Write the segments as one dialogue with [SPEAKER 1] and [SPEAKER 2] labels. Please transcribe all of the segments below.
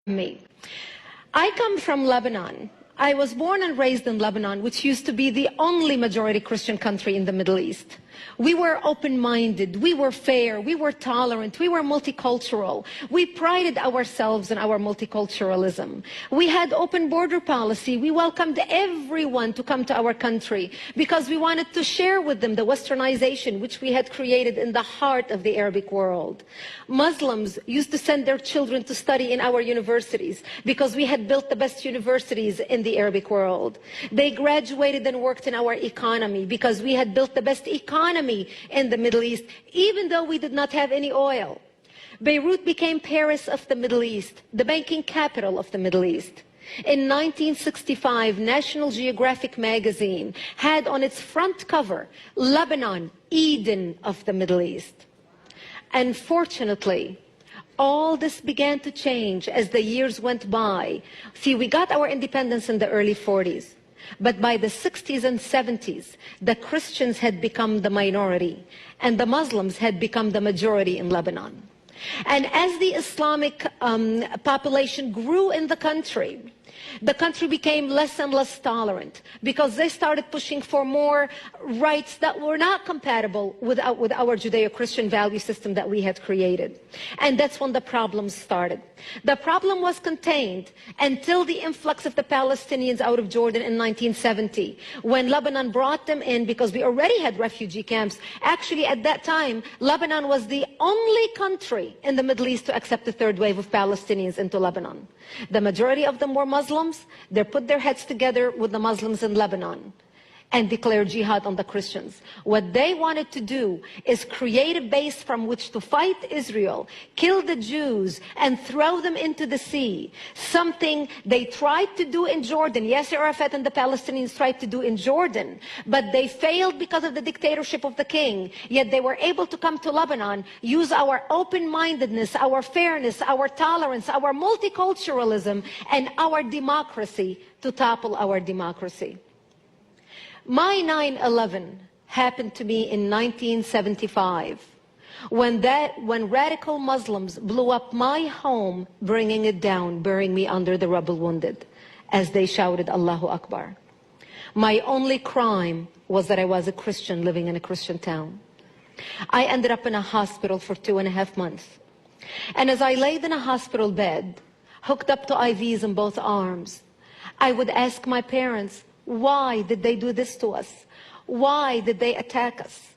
[SPEAKER 1] me. I come from Lebanon. I was born and raised in Lebanon, which used to be the only majority Christian country in the Middle East. We were open-minded, we were fair, we were tolerant, we were multicultural. We prided ourselves in our multiculturalism. We had open border policy. We welcomed everyone to come to our country because we wanted to share with them the westernization which we had created in the heart of the Arabic world. Muslims used to send their children to study in our universities because we had built the best universities in the Arabic world. They graduated and worked in our economy because we had built the best economy in the Middle East, even though we did not have any oil. Beirut became Paris of the Middle East, the banking capital of the Middle East. In 1965, National Geographic magazine had on its front cover, Lebanon, Eden of the Middle East. Unfortunately, all this began to change as the years went by. See, we got our independence in the early 40s. But by the 60s and 70s, the Christians had become the minority and the Muslims had become the majority in Lebanon. And as the Islamic population grew in the country became less and less tolerant because they started pushing for more rights that were not compatible with our Judeo-Christian value system that we had created. And that's when the problems started. The problem was contained until the influx of the Palestinians out of Jordan in 1970, when Lebanon brought them in because we already had refugee camps. Actually, at that time, Lebanon was the only country in the Middle East to accept the third wave of Palestinians into Lebanon. The majority of them were Muslims. They put their heads together with the Muslims in Lebanon and declared jihad on the Christians. What they wanted to do is create a base from which to fight Israel, kill the Jews, and throw them into the sea. Something they tried to do in Jordan. Yasser Arafat and the Palestinians tried to do in Jordan, but they failed because of the dictatorship of the king. Yet they were able to come to Lebanon, use our open-mindedness, our fairness, our tolerance, our multiculturalism, and our democracy to topple our democracy. My 9/11 happened to me in 1975 when radical Muslims blew up my home, bringing it down, burying me under the rubble wounded, as they shouted Allahu Akbar. My only crime was that I was a Christian living in a Christian town. I ended up in a hospital for 2.5 months. And as I laid in a hospital bed, hooked up to IVs in both arms, I would ask my parents, why did they do this to us? Why did they attack us?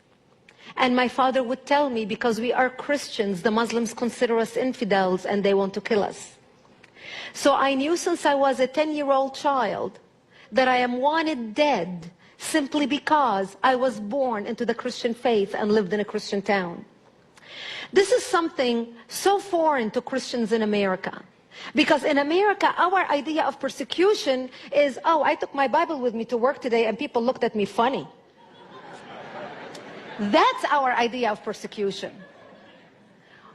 [SPEAKER 1] And my father would tell me, because we are Christians, the Muslims consider us infidels and they want to kill us. So I knew since I was a 10-year-old child that I am wanted dead simply because I was born into the Christian faith and lived in a Christian town. This is something so foreign to Christians in America. Because in America, our idea of persecution is, oh, I took my Bible with me to work today and people looked at me funny. That's our idea of persecution.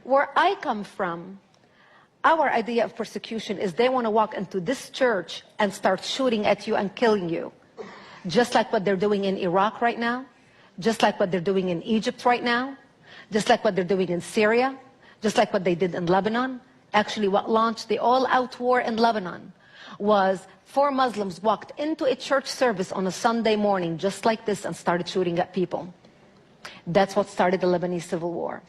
[SPEAKER 1] Where I come from, our idea of persecution is they want to walk into this church and start shooting at you and killing you. Just like what they're doing in Iraq right now, just like what they're doing in Egypt right now, just like what they're doing in Syria, just like what they did in Lebanon. Actually, what launched the all-out war in Lebanon was 4 Muslims walked into a church service on a Sunday morning just like this and started shooting at people. That's what started the Lebanese civil war.